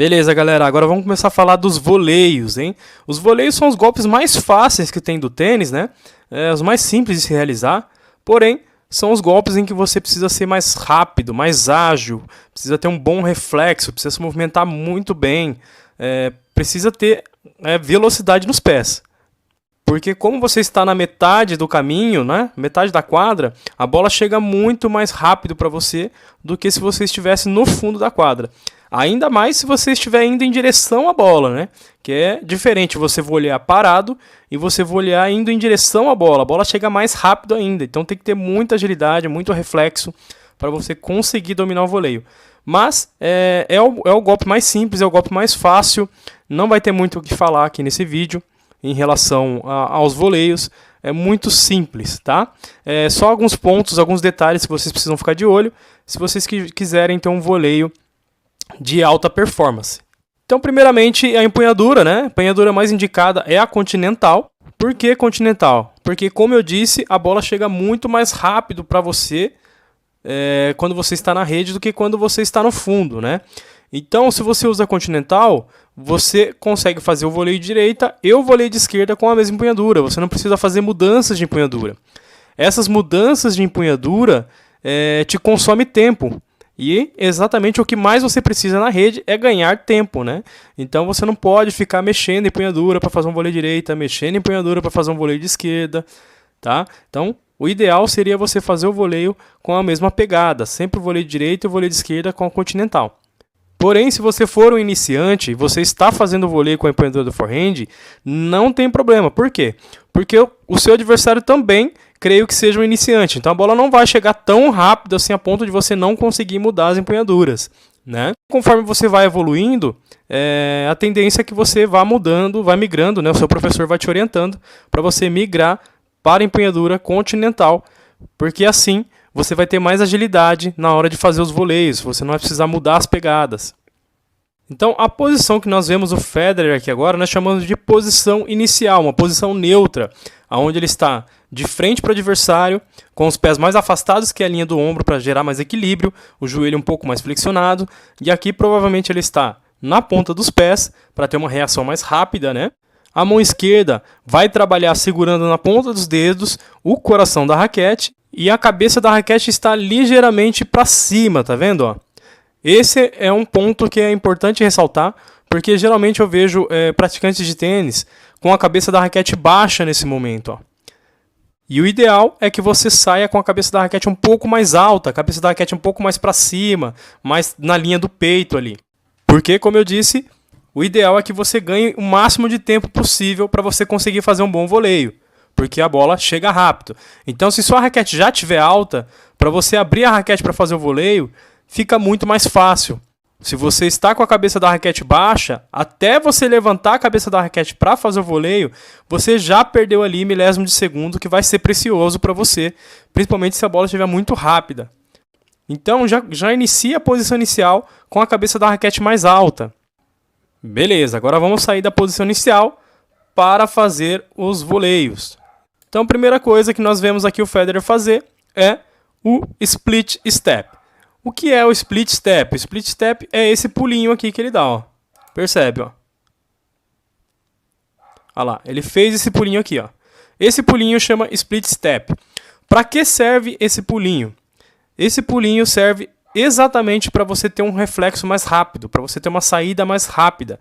Beleza, galera, agora vamos começar a falar dos voleios, hein? Os voleios são os golpes mais fáceis que tem do tênis, né? Os mais simples de se realizar, porém, são os golpes em que você precisa ser mais rápido, mais ágil, precisa ter um bom reflexo, precisa se movimentar muito bem, precisa ter velocidade nos pés. Porque como você está na metade do caminho, né, metade da quadra, a bola chega muito mais rápido para você do que se você estivesse no fundo da quadra. Ainda mais se você estiver indo em direção à bola, né? Que é diferente você volear parado e você volear indo em direção à bola. A bola chega mais rápido ainda, então tem que ter muita agilidade, muito reflexo para você conseguir dominar o voleio. Mas é o golpe mais simples, é o golpe mais fácil, não vai ter muito o que falar aqui nesse vídeo em relação aos voleios, é muito simples, tá? Só alguns pontos, alguns detalhes que vocês precisam ficar de olho se vocês quiserem ter um voleio de alta performance. Então, primeiramente, a empunhadura, né? A empunhadura mais indicada é a continental. Por que continental? Porque, como eu disse, a bola chega muito mais rápido para você quando você está na rede do que quando você está no fundo, né? Então, se você usa a continental, você consegue fazer o voleio de direita e o voleio de esquerda com a mesma empunhadura. Você não precisa fazer mudanças de empunhadura. Essas mudanças de empunhadura te consomem tempo. E exatamente o que mais você precisa na rede é ganhar tempo, né? Então você não pode ficar mexendo em empunhadura para fazer um voleio de direita, mexendo em empunhadura para fazer um voleio de esquerda, tá? Então o ideal seria você fazer o voleio com a mesma pegada, sempre o voleio de direita e o voleio de esquerda com a continental. Porém, se você for um iniciante e você está fazendo o voleio com a empunhadura do forehand, não tem problema. Por quê? Porque o seu adversário também, creio que seja um iniciante. Então a bola não vai chegar tão rápido assim a ponto de você não conseguir mudar as empunhaduras, né? Conforme você vai evoluindo, a tendência é que você vá mudando, vai migrando, né? O seu professor vai te orientando para você migrar para a empunhadura continental, porque assim você vai ter mais agilidade na hora de fazer os voleios, você não vai precisar mudar as pegadas. Então, a posição que nós vemos o Federer aqui agora, nós chamamos de posição inicial, uma posição neutra, onde ele está de frente para o adversário, com os pés mais afastados que a linha do ombro para gerar mais equilíbrio, o joelho um pouco mais flexionado, e aqui provavelmente ele está na ponta dos pés, para ter uma reação mais rápida, né? A mão esquerda vai trabalhar segurando na ponta dos dedos o coração da raquete, e a cabeça da raquete está ligeiramente para cima, tá vendo? Ó? Esse é um ponto que é importante ressaltar, porque geralmente eu vejo praticantes de tênis com a cabeça da raquete baixa nesse momento. Ó. E o ideal é que você saia com a cabeça da raquete um pouco mais alta, a cabeça da raquete um pouco mais para cima, mais na linha do peito ali. Porque, como eu disse, o ideal é que você ganhe o máximo de tempo possível para você conseguir fazer um bom voleio. Porque a bola chega rápido. Então, se sua raquete já estiver alta, para você abrir a raquete para fazer o voleio, fica muito mais fácil. Se você está com a cabeça da raquete baixa, até você levantar a cabeça da raquete para fazer o voleio, você já perdeu ali milésimo de segundo, que vai ser precioso para você, principalmente se a bola estiver muito rápida. Então, já inicia a posição inicial com a cabeça da raquete mais alta. Beleza, agora vamos sair da posição inicial para fazer os voleios. Então, a primeira coisa que nós vemos aqui o Federer fazer é o split step. O que é o split step? O split step é esse pulinho aqui que ele dá, ó. Percebe, ó. Olha lá, ele fez esse pulinho aqui, ó. Esse pulinho chama split step. Para que serve esse pulinho? Esse pulinho serve exatamente para você ter um reflexo mais rápido, para você ter uma saída mais rápida.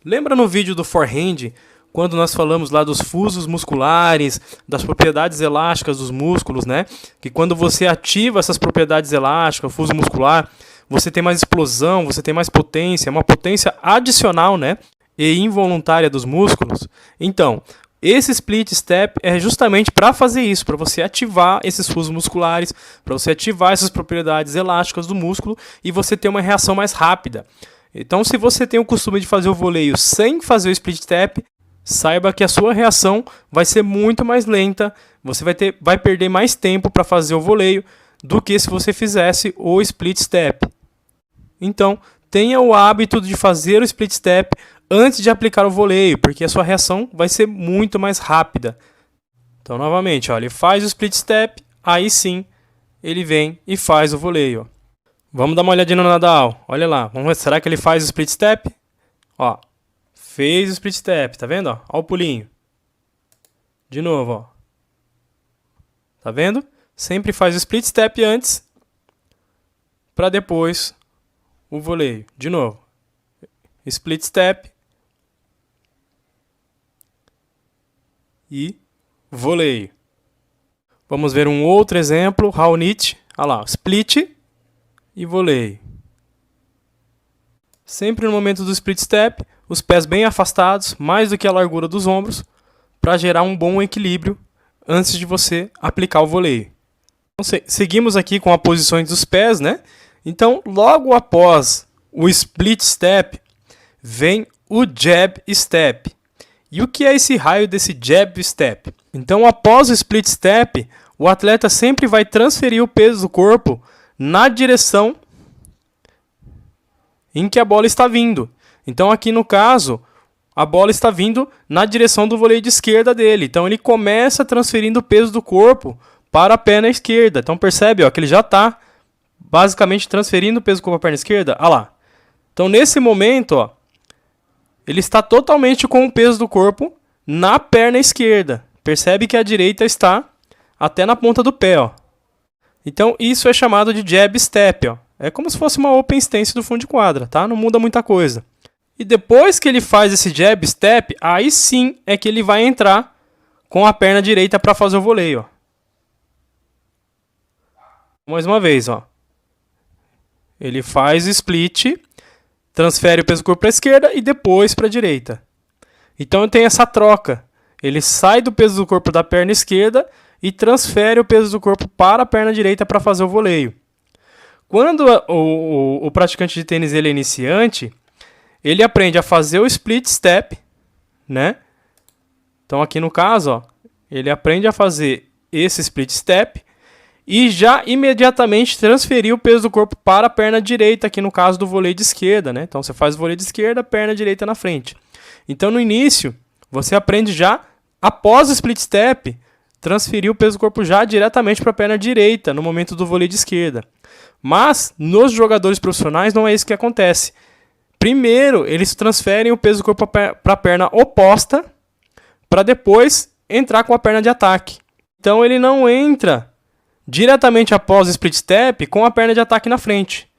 Lembra no vídeo do forehand, quando nós falamos lá dos fusos musculares, das propriedades elásticas dos músculos, né? Que quando você ativa essas propriedades elásticas, o fuso muscular, você tem mais explosão, você tem mais potência, uma potência adicional, né? E involuntária dos músculos. Então, esse split step é justamente para fazer isso, para você ativar esses fusos musculares, para você ativar essas propriedades elásticas do músculo e você ter uma reação mais rápida. Então, se você tem o costume de fazer o voleio sem fazer o split step, saiba que a sua reação vai ser muito mais lenta, você vai perder mais tempo para fazer o voleio do que se você fizesse o split step. Então, tenha o hábito de fazer o split step antes de aplicar o voleio, porque a sua reação vai ser muito mais rápida. Então, novamente, ó, ele faz o split step, aí sim ele vem e faz o voleio. Vamos dar uma olhadinha no Nadal. Olha lá, vamos ver, será que ele faz o split step? Ó, fez o split step, tá vendo? Ó o pulinho. De novo, ó. Tá vendo? Sempre faz o split step antes, para depois o voleio. De novo. Split step. E voleio. Vamos ver um outro exemplo. Raonic. Olha lá, split e voleio. Sempre no momento do split step, os pés bem afastados, mais do que a largura dos ombros, para gerar um bom equilíbrio antes de você aplicar o voleio. Então, seguimos aqui com as posições dos pés, né? Então, logo após o split step, vem o jab step. E o que é esse raio desse jab step? Então, após o split step, o atleta sempre vai transferir o peso do corpo na direção em que a bola está vindo. Então, aqui no caso, a bola está vindo na direção do voleio de esquerda dele. Então, ele começa transferindo o peso do corpo para a perna esquerda. Então, percebe ó, que ele já está basicamente transferindo o peso do corpo para a perna esquerda. Olha lá. Então, nesse momento, ó, ele está totalmente com o peso do corpo na perna esquerda. Percebe que a direita está até na ponta do pé. Ó. Então, isso é chamado de jab step. Ó. É como se fosse uma open stance do fundo de quadra, tá? Não muda muita coisa. E depois que ele faz esse jab step, aí sim é que ele vai entrar com a perna direita para fazer o voleio. Ó. Mais uma vez, ó. Ele faz o split, transfere o peso do corpo para a esquerda e depois para a direita. Então tem essa troca. Ele sai do peso do corpo da perna esquerda e transfere o peso do corpo para a perna direita para fazer o voleio. Quando o praticante de tênis ele é iniciante, ele aprende a fazer o split step, né? Então aqui no caso, ó, ele aprende a fazer esse split step e já imediatamente transferir o peso do corpo para a perna direita, aqui no caso do voleio de esquerda, né? Então você faz o voleio de esquerda, perna direita na frente. Então no início, você aprende já, após o split step, transferir o peso do corpo já diretamente para a perna direita, no momento do voleio de esquerda. Mas, nos jogadores profissionais, não é isso que acontece. Primeiro, eles transferem o peso do corpo para a perna oposta, para depois entrar com a perna de ataque. Então, ele não entra diretamente após o split step com a perna de ataque na frente.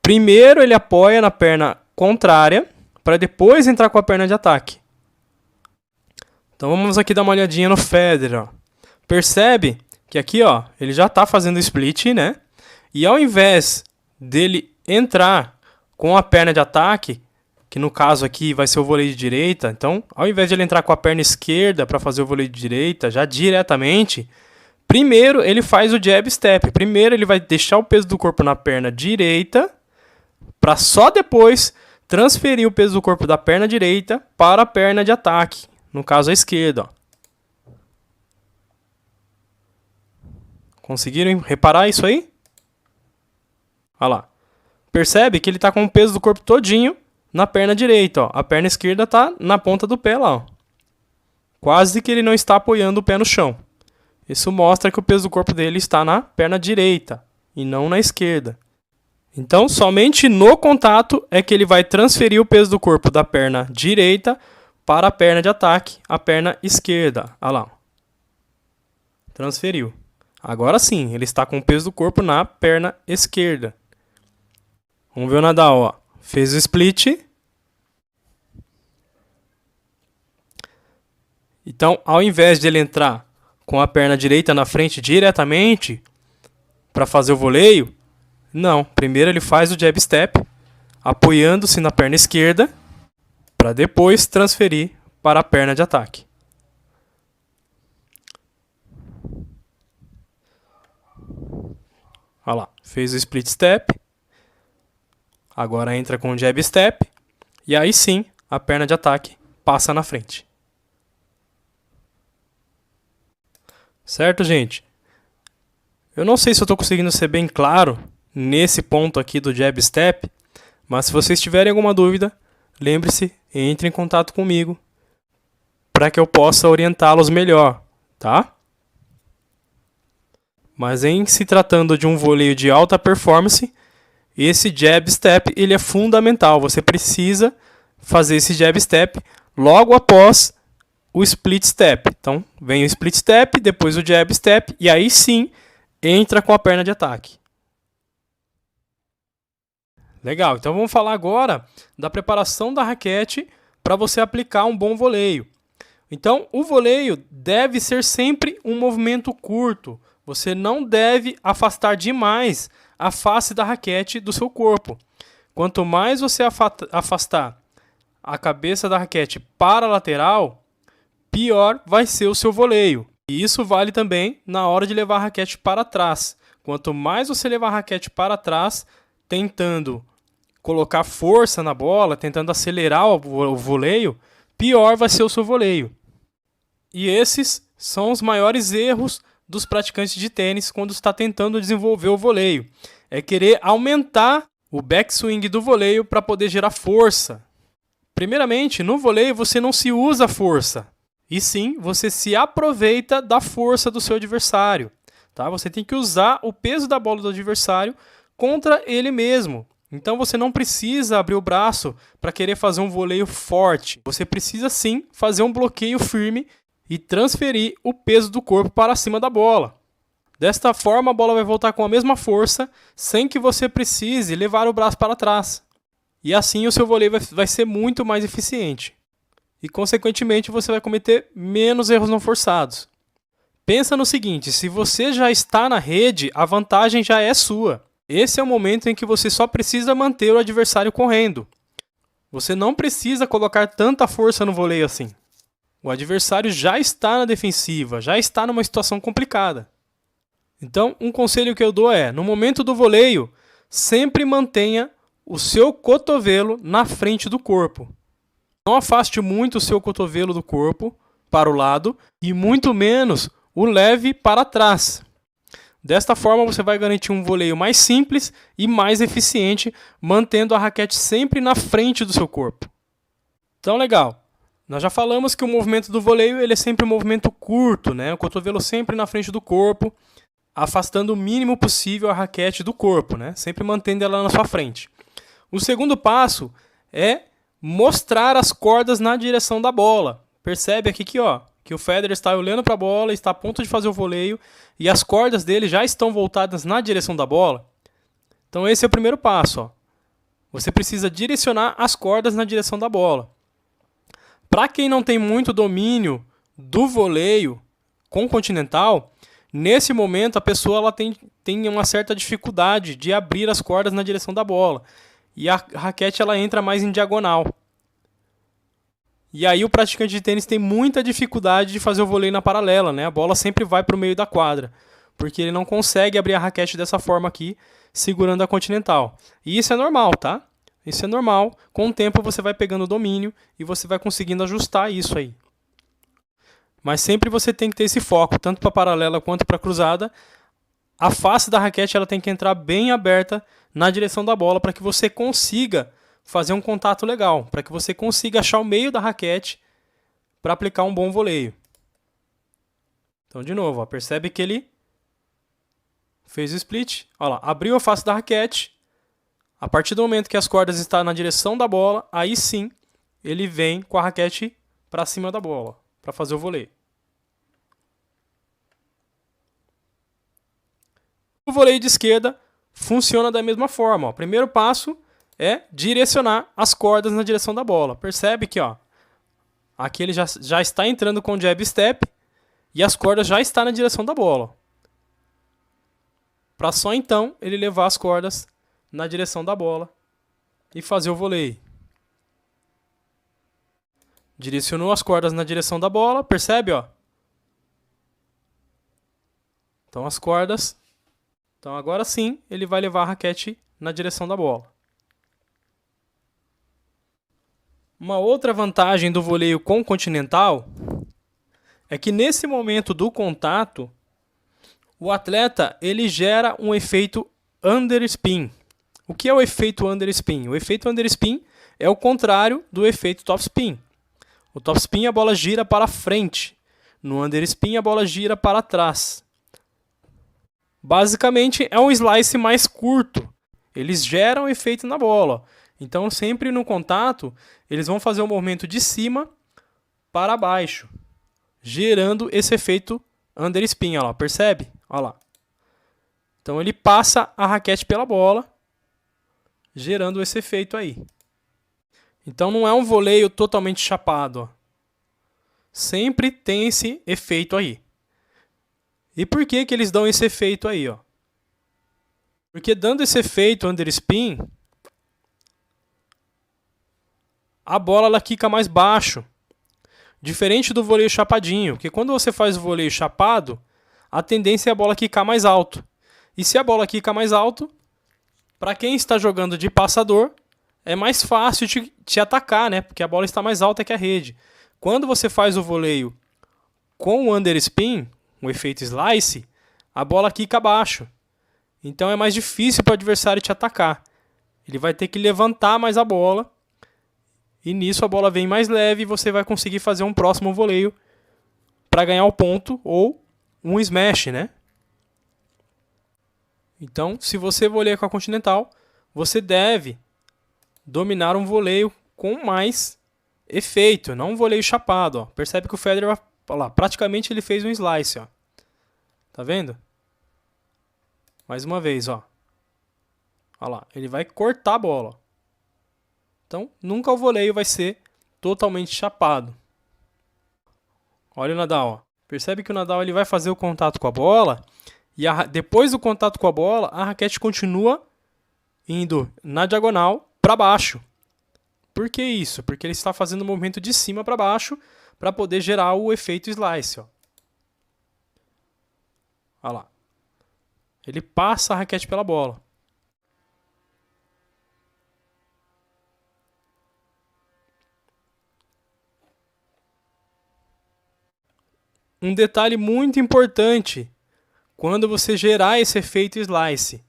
Primeiro, ele apoia na perna contrária, para depois entrar com a perna de ataque. Então, vamos aqui dar uma olhadinha no Federer. Ó. Percebe que aqui ó, ele já está fazendo o split, né? E ao invés dele entrar com a perna de ataque, que no caso aqui vai ser o voleio de direita, então ao invés de ele entrar com a perna esquerda para fazer o voleio de direita já diretamente, primeiro ele faz o jab step. Primeiro ele vai deixar o peso do corpo na perna direita, para só depois transferir o peso do corpo da perna direita para a perna de ataque, no caso a esquerda. Ó. Conseguiram reparar isso aí? Olha lá. Percebe que ele está com o peso do corpo todinho na perna direita. Ó. A perna esquerda está na ponta do pé lá. Ó. Quase que ele não está apoiando o pé no chão. Isso mostra que o peso do corpo dele está na perna direita e não na esquerda. Então, somente no contato é que ele vai transferir o peso do corpo da perna direita para a perna de ataque, a perna esquerda. Olha lá. Transferiu. Agora sim, ele está com o peso do corpo na perna esquerda. Vamos ver o Nadal, ó. Fez o split. Então, ao invés de ele entrar com a perna direita na frente diretamente para fazer o voleio, não. Primeiro ele faz o jab step, apoiando-se na perna esquerda, para depois transferir para a perna de ataque. Olha lá, fez o split step, agora entra com o jab step, e aí sim a perna de ataque passa na frente. Certo, gente? Eu não sei se eu estou conseguindo ser bem claro nesse ponto aqui do jab step, mas se vocês tiverem alguma dúvida, lembre-se, entre em contato comigo para que eu possa orientá-los melhor, tá? Mas em se tratando de um voleio de alta performance, esse jab step ele é fundamental. Você precisa fazer esse jab step logo após o split step. Então, vem o split step, depois o jab step, e aí sim entra com a perna de ataque. Legal, então vamos falar agora da preparação da raquete para você aplicar um bom voleio. Então, o voleio deve ser sempre um movimento curto. Você não deve afastar demais a face da raquete do seu corpo. Quanto mais você afastar a cabeça da raquete para a lateral, pior vai ser o seu voleio. E isso vale também na hora de levar a raquete para trás. Quanto mais você levar a raquete para trás, tentando colocar força na bola, tentando acelerar o voleio, pior vai ser o seu voleio. E esses são os maiores erros dos praticantes de tênis quando está tentando desenvolver o voleio. É querer aumentar o backswing do voleio para poder gerar força. Primeiramente, no voleio você não se usa força, e sim você se aproveita da força do seu adversário. Tá? Você tem que usar o peso da bola do adversário contra ele mesmo. Então você não precisa abrir o braço para querer fazer um voleio forte. Você precisa sim fazer um bloqueio firme e transferir o peso do corpo para cima da bola. Desta forma a bola vai voltar com a mesma força sem que você precise levar o braço para trás. E assim o seu voleio vai ser muito mais eficiente. E consequentemente você vai cometer menos erros não forçados. Pensa no seguinte, se você já está na rede, a vantagem já é sua. Esse é o momento em que você só precisa manter o adversário correndo. Você não precisa colocar tanta força no voleio assim. O adversário já está na defensiva, já está numa situação complicada. Então, um conselho que eu dou é, no momento do voleio, sempre mantenha o seu cotovelo na frente do corpo. Não afaste muito o seu cotovelo do corpo para o lado e muito menos o leve para trás. Desta forma, você vai garantir um voleio mais simples e mais eficiente, mantendo a raquete sempre na frente do seu corpo. Então, legal. Nós já falamos que o movimento do voleio ele é sempre um movimento curto, né? O cotovelo sempre na frente do corpo, afastando o mínimo possível a raquete do corpo, né? Sempre mantendo ela na sua frente. O segundo passo é mostrar as cordas na direção da bola. Percebe aqui que o Federer está olhando para a bola, está a ponto de fazer o voleio e as cordas dele já estão voltadas na direção da bola. Então esse é o primeiro passo. Ó. Você precisa direcionar as cordas na direção da bola. Para quem não tem muito domínio do voleio com continental, nesse momento a pessoa ela tem uma certa dificuldade de abrir as cordas na direção da bola. E a raquete ela entra mais em diagonal. E aí o praticante de tênis tem muita dificuldade de fazer o voleio na paralela, né? A bola sempre vai para o meio da quadra, porque ele não consegue abrir a raquete dessa forma aqui, segurando a continental. E isso é normal, tá? Isso é normal. Com o tempo você vai pegando domínio e você vai conseguindo ajustar isso aí. Mas sempre você tem que ter esse foco, tanto para a paralela quanto para a cruzada. A face da raquete ela tem que entrar bem aberta na direção da bola para que você consiga fazer um contato legal, para que você consiga achar o meio da raquete para aplicar um bom voleio. Então, de novo, ó, percebe que ele fez o split, ó lá, abriu a face da raquete. A partir do momento que as cordas estão na direção da bola, aí sim ele vem com a raquete para cima da bola, para fazer o voleio. O voleio de esquerda funciona da mesma forma. Ó. O primeiro passo é direcionar as cordas na direção da bola. Percebe que aqui ele já está entrando com o jab step e as cordas já estão na direção da bola. Para só então ele levar as cordas na direção da bola e fazer o voleio. Direcionou as cordas na direção da bola, percebe? Ó? Então as cordas... Então agora sim ele vai levar a raquete na direção da bola. Uma outra vantagem do voleio com continental é que nesse momento do contato, o atleta ele gera um efeito underspin. O que é o efeito underspin? O efeito underspin é o contrário do efeito topspin. O topspin a bola gira para frente, no underspin a bola gira para trás. Basicamente é um slice mais curto. Eles geram efeito na bola. Então, sempre no contato, eles vão fazer o movimento de cima para baixo, gerando esse efeito underspin, ó lá, percebe? Ó lá. Então, ele passa a raquete pela bola, gerando esse efeito aí. Então, não é um voleio totalmente chapado, ó. Sempre tem esse efeito aí. E por que que eles dão esse efeito aí, ó? Porque dando esse efeito underspin, a bola ela quica mais baixo. Diferente do voleio chapadinho, porque quando você faz o voleio chapado, a tendência é a bola quicar mais alto. E se a bola quica mais alto, para quem está jogando de passador, é mais fácil te atacar, né? Porque a bola está mais alta que a rede. Quando você faz o voleio com o underspin, o efeito slice, a bola quica abaixo. Então é mais difícil para o adversário te atacar. Ele vai ter que levantar mais a bola. E nisso a bola vem mais leve e você vai conseguir fazer um próximo voleio para ganhar o ponto ou um smash, né? Então, se você voleia com a Continental, você deve dominar um voleio com mais efeito, não um voleio chapado. Ó. Percebe que o Federer, ó lá, praticamente ele fez um slice. Ó. Tá vendo? Mais uma vez, ó. Ó lá, ele vai cortar a bola. Então, nunca o voleio vai ser totalmente chapado. Olha o Nadal, ó. Percebe que o Nadal ele vai fazer o contato com a bola e depois do contato com a bola, a raquete continua indo na diagonal para baixo. Por que isso? Porque ele está fazendo o movimento de cima para baixo para poder gerar o efeito slice. Ó. Olha lá. Ele passa a raquete pela bola. Um detalhe muito importante quando você gerar esse efeito slice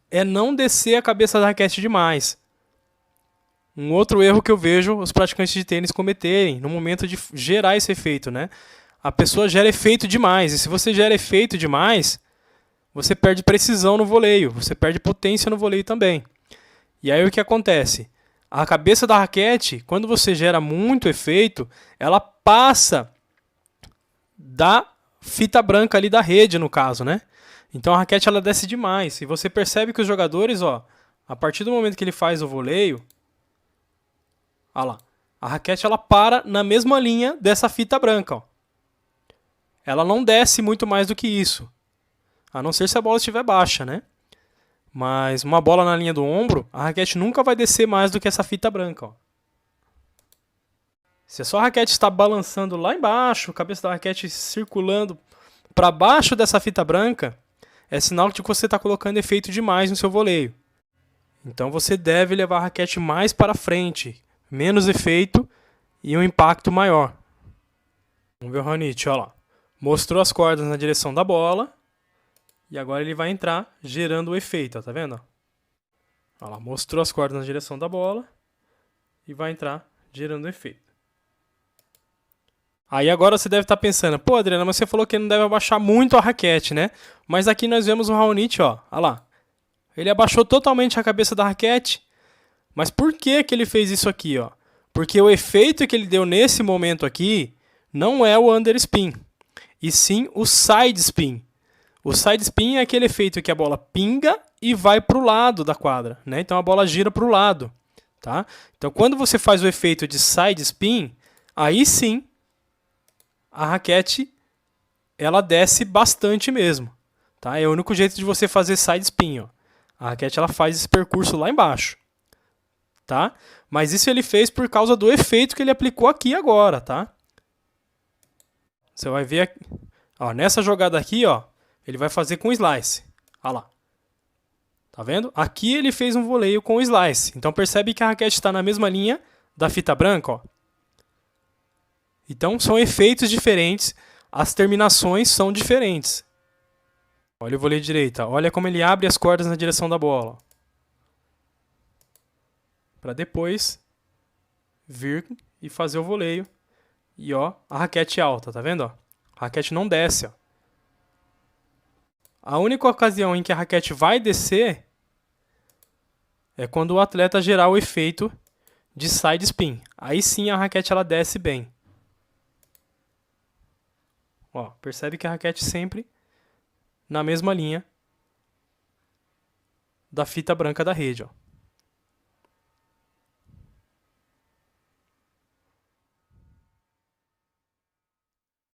é não descer a cabeça da raquete demais. Um outro erro que eu vejo os praticantes de tênis cometerem no momento de gerar esse efeito, né? A pessoa gera efeito demais, e se você gera efeito demais, você perde precisão no voleio, você perde potência no voleio também. E aí o que acontece? A cabeça da raquete, quando você gera muito efeito, ela passa da fita branca ali da rede, no caso, né? Então a raquete ela desce demais. E você percebe que os jogadores, ó, a partir do momento que ele faz o voleio, olha lá, a raquete ela para na mesma linha dessa fita branca, ó. Ela não desce muito mais do que isso. A não ser se a bola estiver baixa, né? Mas uma bola na linha do ombro, a raquete nunca vai descer mais do que essa fita branca, ó. Se a sua raquete está balançando lá embaixo, a cabeça da raquete circulando para baixo dessa fita branca, é sinal de que você está colocando efeito demais no seu voleio. Então você deve levar a raquete mais para frente, menos efeito e um impacto maior. Vamos ver o Raonic, olha lá. Mostrou as cordas na direção da bola e agora ele vai entrar gerando o efeito, ó, tá vendo? Olha lá, mostrou as cordas na direção da bola e vai entrar gerando o efeito. Aí agora você deve estar pensando, pô, Adriana, mas você falou que não deve abaixar muito a raquete, né? Mas aqui nós vemos o Raonic, ó, olha lá. Ele abaixou totalmente a cabeça da raquete. Mas por que que ele fez isso aqui, ó? Porque o efeito que ele deu nesse momento aqui não é o underspin, e sim o side spin. O side spin é aquele efeito que a bola pinga e vai para o lado da quadra, né? Então a bola gira para o lado, tá? Então quando você faz o efeito de side spin, aí sim a raquete ela desce bastante mesmo, tá? É o único jeito de você fazer side spin, ó. A raquete ela faz esse percurso lá embaixo, tá? Mas isso ele fez por causa do efeito que ele aplicou aqui agora, tá? Você vai ver aqui, ó, nessa jogada aqui, ó, ele vai fazer com slice. Olha lá. Tá vendo? Aqui ele fez um voleio com slice. Então percebe que a raquete está na mesma linha da fita branca, ó. Então são efeitos diferentes, as terminações são diferentes. Olha o voleio direita, olha como ele abre as cordas na direção da bola. Para depois vir e fazer o voleio. E ó, a raquete alta, tá vendo? Ó? A raquete não desce, ó. A única ocasião em que a raquete vai descer é quando o atleta gerar o efeito de side spin. Aí sim a raquete ela desce bem. Ó, percebe que a raquete sempre na mesma linha da fita branca da rede, ó.